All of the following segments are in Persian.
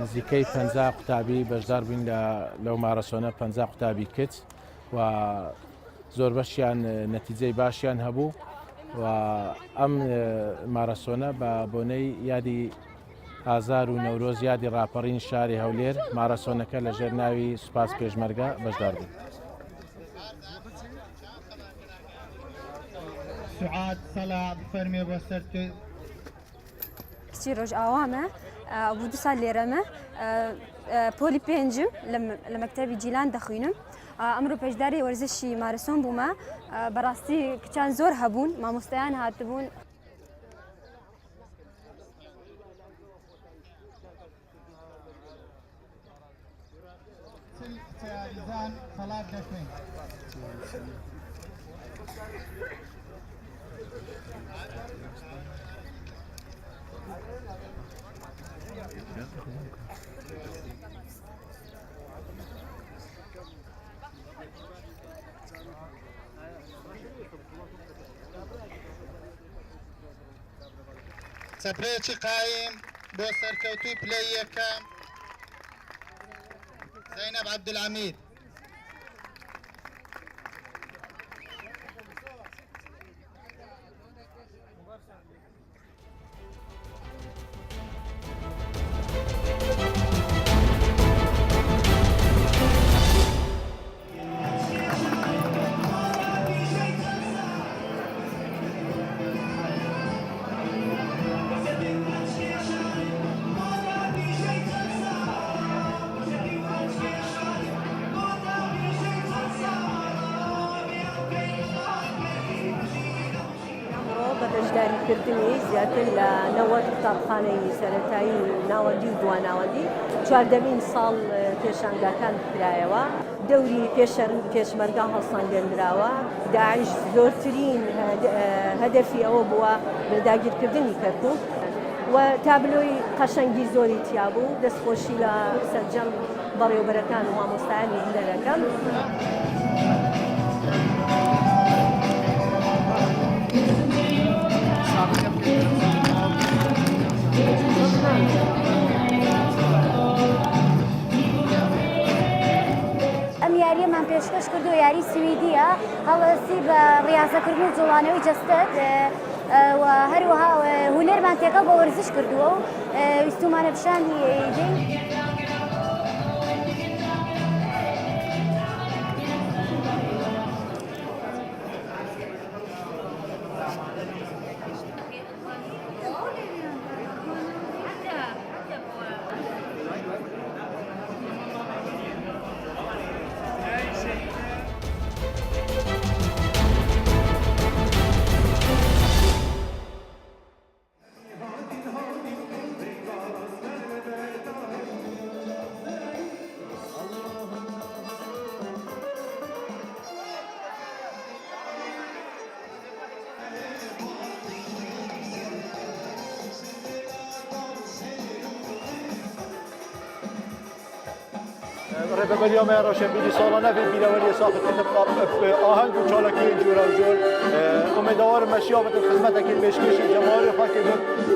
نزیکەی 50 قوتابی بەشدار بووین لەو مارەسۆنە 50 قوتابی کچ و زۆر بەشیان نەتیجەی باشیان هەبوو و ئەم مارەسۆنە بە بۆنەی یادی ئازار و نەورۆز یادی ڕاپەڕین شاری هەولێر مارەسۆنەکە لەژێر ناوی سوپاس پێشمەرگە بەشدار بوو. سعاد سەلا بفەرمێ بۆ سەر کچی ڕۆژ ئاوامە بوو 2 سال لێرەمە پۆلی پێنجم لە مەکتەبی جیلان دەخوێنم ئەمڕۆ پێشداری وەرزشی مارەسۆن بوومە بەڕاستی کچان زۆر هەبوون مامۆستایان هاتبوون خەڵات دەکەین. سەپرێکی قایم بۆ سەرکەوتوی پلەی یەکەم زەینەب عەبدولحەمید. بەشداریکردنی زیاتر لە 90 قوتابخانەی سەرەتایی و ناوەندی و دواناوەندی 14مین ساڵ پێشانگاکان کرایەوە دەوری پێشمەرگە هەڵسانگەندراوە داعش زۆرترین هەدەفی ئەوە بووە لە داگیرکردنی کەرکووک و تابلۆی قەشەنگی زۆری تیا بوو دەستخۆشی لە سەرجەم بەڕێوەبەرەکان و مامۆستایانی هونەرەکەم. ئەم یاریەمان پێشکەش کردو یاری سویدیە هەڵەسی بە ڕاضەکردن و جوڵانەوەی جەستەت و هەروەها هونەرمان تێکەڵ بە وەرزش کردووە و ویستومانە پیشانی دەین. ڕێبەریا مای ڕەشنبیری ساڵانە بیرەوەری ساختێتە ئاهەنگ و چالاکی جۆرە و جۆر ئومێدەوارم مەشیابێت خزمەتێکی پێشکەشی جەماهیری خەڵکی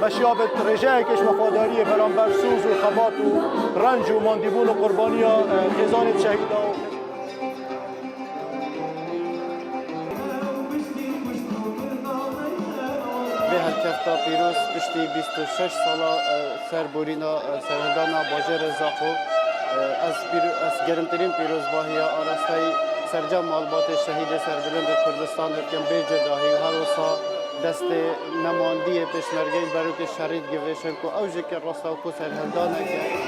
مەشیابێت ڕێژەیەکیش وەفاداری بەرامبەر سوز و خەبات و ڕەنج و ماندیبوون و قوربانیە خێزانی شەهیدا و به هەرکەفتا پیرۆز پشتی 26 ساڵە سەربورینە سەرهەندانە باژێرە زاخۆ از گرمترین پیروزباهی آراستای سرجم مالبات شهید سربلند کردستان دکم بیجه داهی و هر وسا دست نماندی پیشمرگی بروک شرید گویشن کو اوجه که راستا و کو سرهندانه که